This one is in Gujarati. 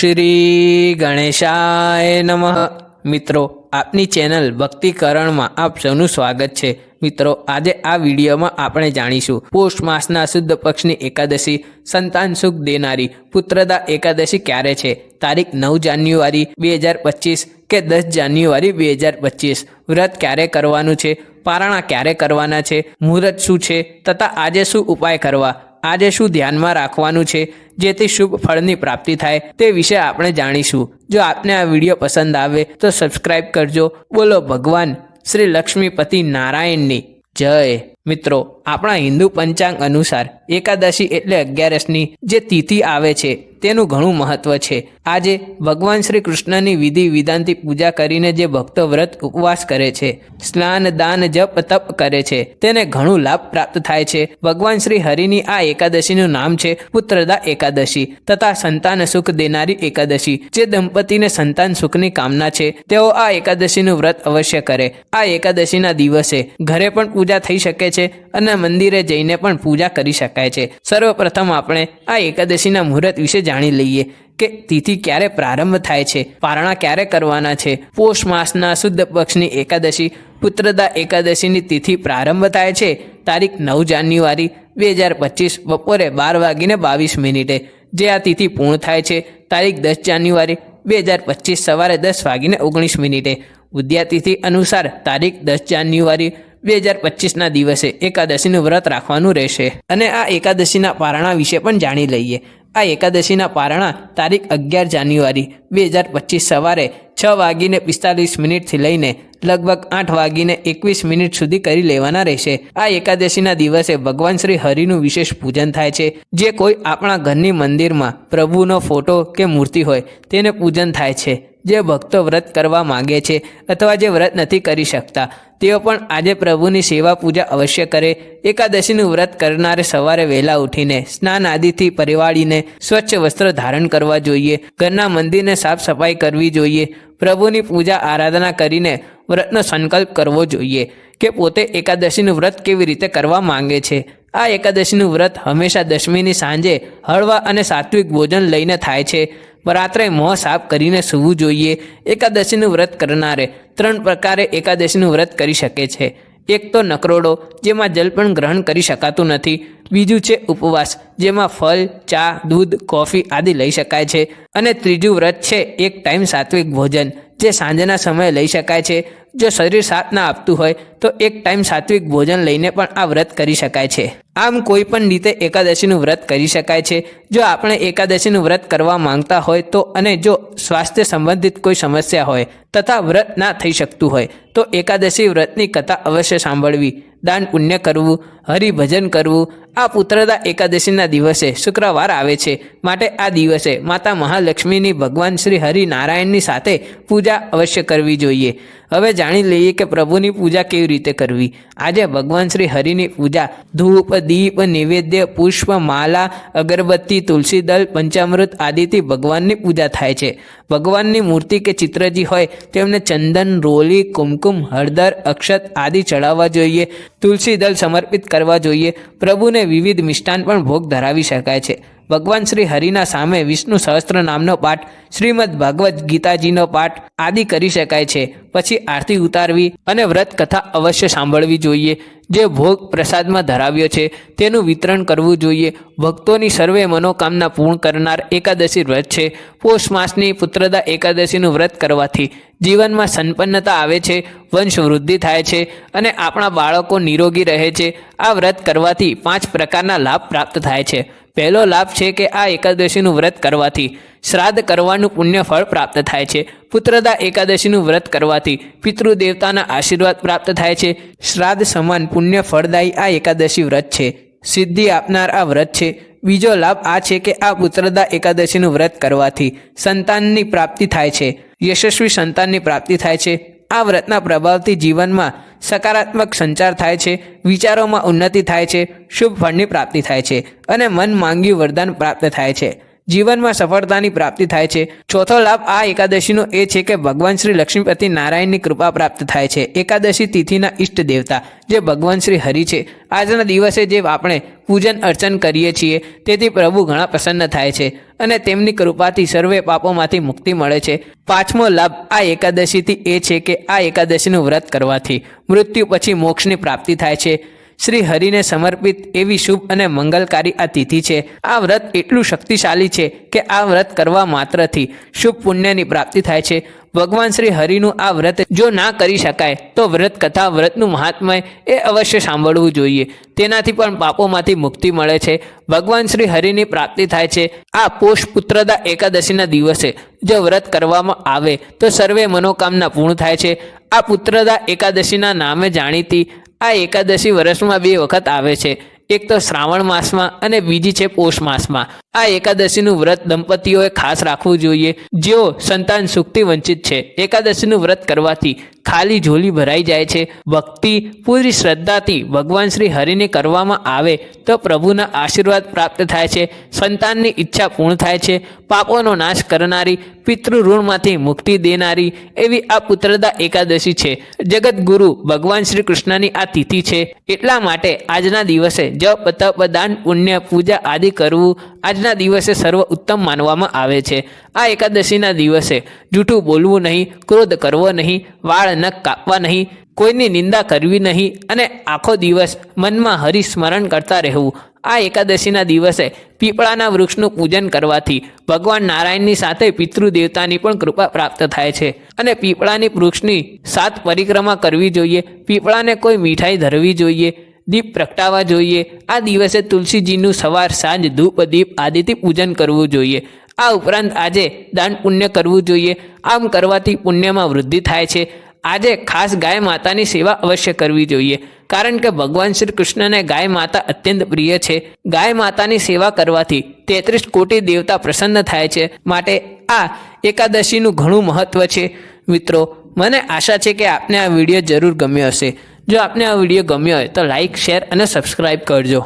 શ્રી ગણેશાય નમઃ। મિત્રો, આપની ચેનલ ભક્તિકરણમાં આપ સૌનું સ્વાગત છે। મિત્રો, આજે આ વિડીયોમાં આપણે જાણીશું પોષ માસના શુદ્ધ પક્ષની એકાદશી સંતાન સુખ દેનારી પુત્રદા એકાદશી ક્યારે છે, તારીખ 9 જાન્યુઆરી 2025 કે 10 જાન્યુઆરી 2025। વ્રત ક્યારે કરવાનું છે, પારણા ક્યારે કરવાના છે, મુહૂર્ત શું છે તથા આજે શું ઉપાય કરવા, આજે શું ધ્યાનમાં રાખવાનું છે જેથી શુભ ફળની પ્રાપ્તિ થાય તે વિશે આપણે જાણીશું। જો આપને આ વિડીયો પસંદ આવે તો સબસ્ક્રાઇબ કરજો। બોલો ભગવાન શ્રી લક્ષ્મીપતિ નારાયણની જય। મિત્રો, આપણા હિન્દુ પંચાંગ અનુસાર એકાદશી એટલે 11ની જે તિથિ આવે છે તેનું ઘણું મહત્વ છે। આજે ભગવાન શ્રી કૃષ્ણની વિધિ વિધાનથી પૂજા કરીને જે ભક્તો વ્રત ઉપવાસ કરે છે, સ્નાન દાન જપ તપ કરે છે, તેને ઘણું લાભ પ્રાપ્ત થાય છે। ભગવાન શ્રી હરિની આ એકાદશીનું નામ છે પુત્રદા એકાદશી તથા સંતાન સુખ દેનારી એકાદશી। જે દંપતીને સંતાન સુખની કામના છે તેઓ આ એકાદશીનું વ્રત અવશ્ય કરે। આ એકાદશીના દિવસે ઘરે પણ પૂજા થઈ શકે છે અને મંદિરે જઈને પણ પૂજા કરી શકાય છે। સર્વપ્રથમ આપણે આ એકાદશીના મુહૂર્ત વિશે જાણી લઈએ કે તિથિ ક્યારે પ્રારંભ થાય છે, પારણા ક્યારે કરવાના છે। પોષ માસના શુદ્ધ પક્ષની એકાદશી પુત્રદા એકાદશીની તિથિ પ્રારંભ થાય છે તારીખ 9 જાન્યુઆરી 2025 બપોરે 12:22, જે આ તિથિ પૂર્ણ થાય છે તારીખ 10 જાન્યુઆરી 2025 સવારે 10:19। ઉદ્યા તિથિ અનુસાર તારીખ 10 જાન્યુઆરી 2025ના દિવસે એકાદશીનું વ્રત રાખવાનું રહેશે। અને આ એકાદશીના પારણા વિશે પણ જાણી લઈએ। આ એકાદશીના પારણા તારીખ 11 જાન્યુઆરી 2025 સવારે 6:45થી લઈને લગભગ 8:21 સુધી કરી લેવાના રહેશે। આ એકાદશીના દિવસે ભગવાન શ્રી હરિનું વિશેષ પૂજન થાય છે। જે કોઈ આપણા ઘરની મંદિરમાં પ્રભુનો ફોટો કે મૂર્તિ હોય તેને પૂજન થાય છે। જે ભક્તો વ્રત કરવા માંગે છે અથવા જે વ્રત નથી કરી શકતા તેઓ પણ આજે પ્રભુની સેવા પૂજા અવશ્ય કરે। એકાદશીનું વ્રત કરનારે સવારે વહેલા ઉઠીને સ્નાન આદિથી પરિવાળીને સ્વચ્છ વસ્ત્ર ધારણ કરવા જોઈએ। ઘરના મંદિરને સાફ સફાઈ કરવી જોઈએ। પ્રભુની પૂજા આરાધના કરીને વ્રતનો સંકલ્પ કરવો જોઈએ કે પોતે એકાદશીનું વ્રત કેવી રીતે કરવા માંગે છે। આ એકાદશીનું વ્રત હંમેશા દશમીની સાંજે હળવા અને સાત્વિક ભોજન લઈને થાય છે। રાત્રે મોં સાફ કરીને સૂવું જોઈએ। એકાદશીનું વ્રત કરનારે 3 પ્રકારે એકાદશીનું વ્રત કરી શકે છે। એક તો નકરોડો, જેમાં જલ પણ ગ્રહણ કરી શકાતું નથી। બીજું છે ઉપવાસ, જેમાં ફળ, ચા, દૂધ, કોફી આદિ લઈ શકાય છે। અને ત્રીજું વ્રત છે એક ટાઈમ સાત્વિક ભોજન, જે સાંજના સમયે લઈ શકાય છે। જો શરીર સાથ ના આપતું હોય તો એક ટાઈમ સાત્વિક ભોજન લઈને પણ આ વ્રત કરી શકાય છે। આમ કોઈ પણ રીતે એકાદશીનું વ્રત કરી શકાય છે। જો આપણે એકાદશીનું વ્રત કરવા માંગતા હોય તો, અને જો સ્વાસ્થ્ય સંબંધિત કોઈ સમસ્યા હોય તથા વ્રત ના થઈ શકતું હોય તો એકાદશી વ્રતની કથા અવશ્ય સાંભળવી, દાન પુણ્ય કરવું, હરિભજન કરવું। આ પુત્રદા એકાદશીના દિવસે શુક્રવાર આવે છે, માટે આ દિવસે માતા મહાલક્ષ્મીની ભગવાન શ્રી હરિનારાયણની સાથે પૂજા અવશ્ય કરવી જોઈએ। હવે જાણી લઈએ કે પ્રભુની પૂજા કેવી રીતે કરવી। આજે ભગવાન શ્રી હરિની પૂજા ધૂપ, દીપ, નૈવેદ્ય, પુષ્પ, માલા, અગરબત્તી, તુલસી દળ, પંચામૃત આદિથી ભગવાનની પૂજા થાય છે। ભગવાનની મૂર્તિ કે ચિત્રજી હોય તેમને ચંદન, રોલી, કુમકુમ, હળદર, અક્ષત આદિ ચડાવવા જોઈએ। તુલસી દળ સમર્પિત કરવા જોઈએ। પ્રભુને વિવિધ મિષ્ટાન પણ ભોગ ધરાવી શકાય છે। ભગવાન શ્રી હરિના સામે વિષ્ણુ સહસ્ત્ર નામનો પાઠ, શ્રીમદ ભાગવત ગીતાજીનો પાઠ આદિ કરી શકાય છે। પછી આરતી ઉતારવી અને વ્રત કથા અવશ્ય સાંભળવી જોઈએ। જે ભોગ પ્રસાદમાં ધરાવ્યો છે તેનું વિતરણ કરવું જોઈએ। ભક્તોની સર્વે મનોકામના પૂર્ણ કરનાર એકાદશી વ્રત છે। પોષ માસની પુત્રદા એકાદશીનું વ્રત કરવાથી જીવનમાં સંપન્નતા આવે છે, વંશ વૃદ્ધિ થાય છે અને આપણા બાળકો નિરોગી રહે છે। આ વ્રત કરવાથી 5 પ્રકારના લાભ પ્રાપ્ત થાય છે। પહેલો લાભ છે કે આ એકાદશીનું વ્રત કરવાથી શ્રાદ્ધ કરવાનું પુણ્ય ફળ પ્રાપ્ત થાય છે। પુત્રદા એકાદશીનું વ્રત કરવાથી પિતૃદેવતાના આશીર્વાદ પ્રાપ્ત થાય છે। શ્રાદ્ધ સમાન પુણ્ય ફળદાયી આ એકાદશી વ્રત છે, સિદ્ધિ આપનાર આ વ્રત છે। બીજો લાભ આ છે કે આ પુત્રદા એકાદશીનું વ્રત કરવાથી સંતાનની પ્રાપ્તિ થાય છે, યશસ્વી સંતાનની પ્રાપ્તિ થાય છે। આ વ્રતના પ્રભાવથી જીવનમાં સકારાત્મક સંચાર થાય છે, વિચારોમાં ઉન્નતિ થાય છે, શુભ ફળની પ્રાપ્તિ થાય છે અને મન માંગ્યું વરદાન પ્રાપ્ત થાય છે। જીવનમાં સફળતાની પ્રાપ્તિ થાય છે। ચોથો લાભ આ એકાદશીનો એ છે કે ભગવાન શ્રી લક્ષ્મીપતિ નારાયણની કૃપા પ્રાપ્ત થાય છે। એકાદશી તિથિના ઈષ્ટ દેવતા જે ભગવાન શ્રી હરિ છે, આજના દિવસે જે આપણે પૂજન અર્ચન કરીએ છીએ તેથી પ્રભુ ઘણા પ્રસન્ન થાય છે અને તેમની કૃપાથી સર્વે પાપોમાંથી મુક્તિ મળે છે। પાંચમો લાભ આ એકાદશીથી એ છે કે આ એકાદશીનું વ્રત કરવાથી મૃત્યુ પછી મોક્ષની પ્રાપ્તિ થાય છે। શ્રી હરિને સમર્પિત એવી શુભ અને મંગલકારી આ તિથિ છે। આ વ્રત એટલું શક્તિશાળી છે કે આ વ્રત કરવા માત્રથી શુભ પુણ્યની પ્રાપ્તિ થાય છે। ભગવાન શ્રી હરિનું આ વ્રત જો ના કરી શકાય તો વ્રત કથા, વ્રતનું મહાત્મય એ અવશ્ય સાંભળવું જોઈએ, તેનાથી પણ પાપોમાંથી મુક્તિ મળે છે, ભગવાન શ્રી હરિની પ્રાપ્તિ થાય છે। આ પોષ પુત્રદા એકાદશીના દિવસે જો વ્રત કરવામાં આવે તો સર્વે મનોકામના પૂર્ણ થાય છે। આ પુત્રદા એકાદશીના નામે જાણીતી આ એકાદશી વર્ષમાં 2 વખત આવે છે, એક તો શ્રાવણ માસમાં અને બીજી છે પોષ માસમાં। આ એકાદશીનું વ્રત દંપતીઓએ ખાસ રાખવું જોઈએ જેઓ સંતાન સુખથી વંચિત છે। એકાદશીનું વ્રત કરવાથી ખાલી ઝોલી ભરાઈ જાય છે। ભક્તિ પૂરી શ્રદ્ધાથી ભગવાન શ્રી હરિને કરવામાં આવે તો પ્રભુના આશીર્વાદ પ્રાપ્ત થાય છે, સંતાનની ઈચ્છા પૂર્ણ થાય છે, પાપોનો નાશ કરનારી, પિતૃ ઋણમાંથી મુક્તિ દેનારી એવી આ પુત્રદા એકાદશી છે। જગતગુરુ ભગવાન શ્રી કૃષ્ણની આ તિથિ છે, એટલા માટે આજના દિવસે જપ તપ દાન પુણ્ય પૂજા આદિ કરવું આજના દિવસે સર્વ ઉત્તમ માનવામાં આવે છે। આ એકાદશીના દિવસે જૂઠું બોલવું નહીં, ક્રોધ કરવો નહીં, વાળ નખ કાપવા નહીં, કોઈની નિંદા કરવી નહીં અને આખો દિવસ મનમાં હરિ સ્મરણ કરતા રહેવું। આ એકાદશીના દિવસે પીપળાના વૃક્ષનું પૂજન કરવાથી ભગવાન નારાયણની સાથે પિતૃ દેવતાની પણ કૃપા પ્રાપ્ત થાય છે અને પીપળાની વૃક્ષની 7 પરિક્રમા કરવી જોઈએ, પીપળાને કોઈ મીઠાઈ ધરવી જોઈએ, દીપ પ્રગટાવવા જોઈએ। આ દિવસે તુલસીજીનું સવાર સાંજ ધૂપ દીપ આદિથી પૂજન કરવું જોઈએ। આ ઉપરાંત આજે દાન પુણ્ય કરવું જોઈએ, આમ કરવાથી પુણ્યમાં વૃદ્ધિ થાય છે। આજે ખાસ ગાય માતાની સેવા અવશ્ય કરવી જોઈએ, કારણ કે ભગવાન શ્રી કૃષ્ણને ગાય માતા અત્યંત પ્રિય છે। ગાય માતાની સેવા કરવાથી 33 કોટી દેવતા પ્રસન્ન થાય છે, માટે આ એકાદશીનું ઘણું મહત્વ છે। મિત્રો, મને આશા છે કે આપને આ વિડીયો જરૂર ગમ્યો હશે। જો આપને આ વિડીયો ગમ્યો હોય તો લાઇક, શેર અને સબસ્ક્રાઈબ કરજો।